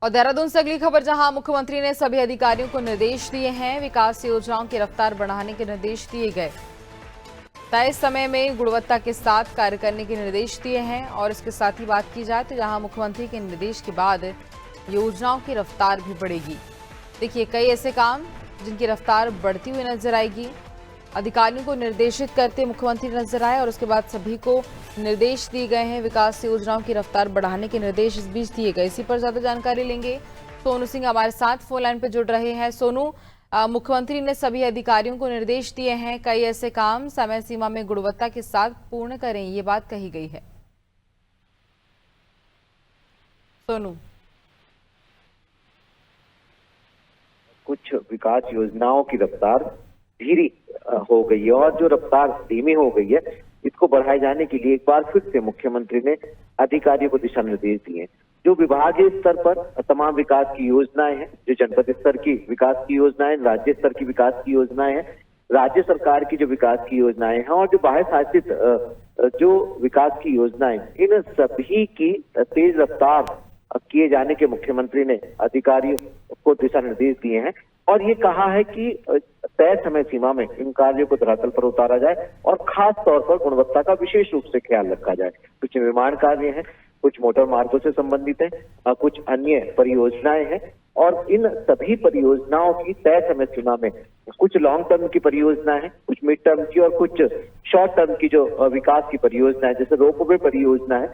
और देहरादून से अगली खबर, जहां मुख्यमंत्री ने सभी अधिकारियों को निर्देश दिए हैं। विकास योजनाओं की रफ्तार बढ़ाने के निर्देश दिए गए। तय समय में गुणवत्ता के साथ कार्य करने के निर्देश दिए हैं। और इसके साथ ही बात की जाए तो जहां मुख्यमंत्री के निर्देश के बाद योजनाओं की रफ्तार भी बढ़ेगी। देखिए, कई ऐसे काम जिनकी रफ्तार बढ़ती हुई नजर आएगी। अधिकारियों को निर्देशित करते मुख्यमंत्री नजर आए और उसके बाद सभी को निर्देश दिए गए हैं। विकास योजनाओं की रफ्तार बढ़ाने के निर्देश इस बीच दिए गए। इसी पर ज्यादा जानकारी लेंगे। सोनू सिंह हमारे साथ फोन लाइन पर जुड़ रहे हैं। सोनू, मुख्यमंत्री ने सभी अधिकारियों को निर्देश दिए हैं, कई ऐसे काम समय सीमा में गुणवत्ता के साथ पूर्ण करें, ये बात कही गई है। सोनू, कुछ विकास योजनाओं की रफ्तार धीमी हो गई है और जो रफ्तार धीमी हो गई है इसको बढ़ाए जाने के लिए एक बार फिर से मुख्यमंत्री ने अधिकारियों को दिशा निर्देश दिए। जो विभागीय स्तर पर तमाम विकास की योजनाएं हैं, जो जनपद स्तर की विकास की योजनाएं, राज्य स्तर की विकास की योजनाएं हैं, राज्य सरकार की जो विकास की योजनाएं हैं और जो बाह्य शासित जो विकास की योजनाएं, इन सभी की तेज रफ्तार किए जाने के मुख्यमंत्री ने अधिकारियों को दिशा निर्देश दिए हैं और ये कहा है कि तय समय सीमा में इन कार्यों को धरातल पर उतारा जाए और खास तौर पर गुणवत्ता का विशेष रूप से ख्याल रखा जाए। कुछ निर्माण कार्य हैं, कुछ मोटर मार्गों से संबंधित हैं, कुछ अन्य परियोजनाएं हैं और इन सभी परियोजनाओं की तय समय सीमा में कुछ लॉन्ग टर्म की परियोजना है, कुछ मिड टर्म की और कुछ शॉर्ट टर्म की जो विकास की परियोजना है, जैसे रोपवे परियोजना है,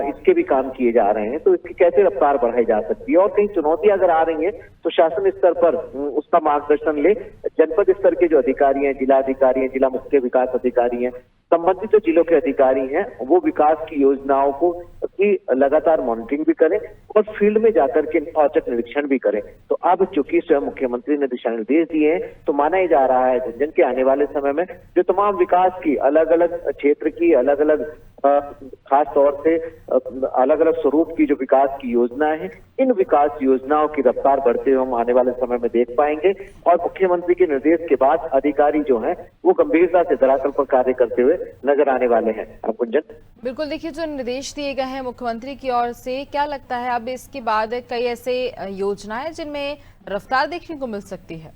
इसके भी काम किए जा रहे हैं। तो इसकी कैसे रफ्तार बढ़ाई जा सकती है और कहीं चुनौतियां अगर आ रही हैं तो शासन स्तर पर उसका मार्गदर्शन ले जनपद स्तर के जो अधिकारी हैं, जिला अधिकारी हैं, जिला मुख्य विकास अधिकारी हैं, संबंधित जो जिलों के अधिकारी हैं, वो विकास की योजनाओं को की लगातार मॉनिटरिंग भी करें और फील्ड में जाकर के औचक निरीक्षण भी करें। तो अब चूंकि स्वयं मुख्यमंत्री ने दिशा निर्देश दिए हैं तो माना ही जा रहा है झुंझुनू के आने वाले समय में जो तमाम विकास की अलग अलग क्षेत्र की अलग अलग खास तौर से अलग अलग स्वरूप की जो विकास की योजनाएं हैं, इन विकास योजनाओं की रफ्तार बढ़ते हुए हम आने वाले समय में देख पाएंगे और मुख्यमंत्री के निर्देश के बाद अधिकारी जो हैं वो गंभीरता से धरातल पर कार्य करते हुए नजर आने वाले हैं। अब गुंजन, बिल्कुल, देखिए, जो निर्देश दिए गए हैं मुख्यमंत्री की ओर से, क्या लगता है अब इसके बाद कई ऐसे योजनाएं जिनमें रफ्तार देखने को मिल सकती है?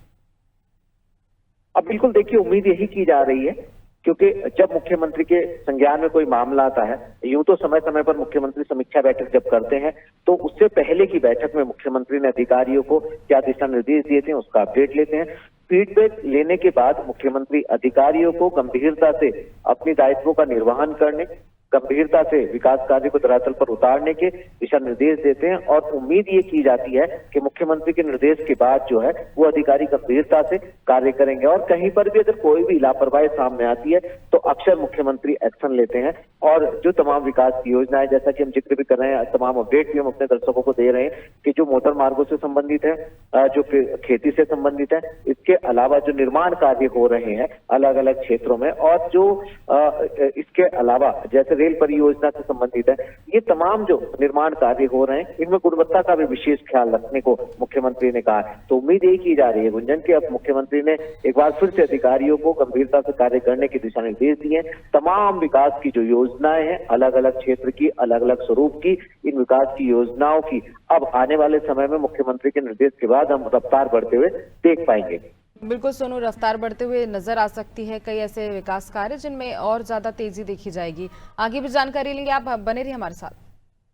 अब बिल्कुल देखिए, उम्मीद यही की जा रही है क्योंकि जब मुख्यमंत्री के संज्ञान में कोई मामला आता है, यूं तो समय समय पर मुख्यमंत्री समीक्षा बैठक जब करते हैं तो उससे पहले की बैठक में मुख्यमंत्री ने अधिकारियों को क्या दिशा निर्देश दिए थे उसका अपडेट लेते हैं। फीडबैक लेने के बाद मुख्यमंत्री अधिकारियों को गंभीरता से अपनी दायित्वों का निर्वहन करने, गंभीरता से विकास कार्य को धरातल पर उतारने के दिशा निर्देश देते हैं और उम्मीद ये की जाती है कि मुख्यमंत्री के निर्देश के बाद जो है वो अधिकारी गंभीरता से कार्य करेंगे और कहीं पर भी अगर कोई भी लापरवाही सामने आती है तो अक्सर मुख्यमंत्री एक्शन लेते हैं और जो तमाम विकास की योजनाएं, जैसा कि हम जिक्र भी कर रहे हैं, तमाम अपडेट भी हम अपने दर्शकों को दे रहे हैं कि जो मोटर मार्गों से संबंधित है, जो खेती से संबंधित है, इसके अलावा जो निर्माण कार्य हो रहे हैं अलग अलग क्षेत्रों में और जो इसके अलावा जैसे रेल परियोजना से संबंधित है, ये तमाम जो निर्माण कार्य हो रहे हैं इनमें गुणवत्ता का भी विशेष ख्याल रखने को मुख्यमंत्री ने कहा है। तो उम्मीद यही की जा रही है गुंजन कि अब मुख्यमंत्री ने एक बार फिर से अधिकारियों को गंभीरता से कार्य करने के दिशा निर्देश दिए। तमाम विकास की जो योजनाएं हैं अलग अलग क्षेत्र की, अलग अलग स्वरूप की, इन विकास की योजनाओं की अब आने वाले समय में मुख्यमंत्री के निर्देश के बाद हम रफ्तार बढ़ते हुए देख पाएंगे। बिल्कुल सोनू, रफ्तार बढ़ते हुए नजर आ सकती है। कई ऐसे विकास कार्य जिनमें और ज्यादा तेजी देखी जाएगी। आगे भी जानकारी लेंगे, आप बने रहिए हमारे साथ।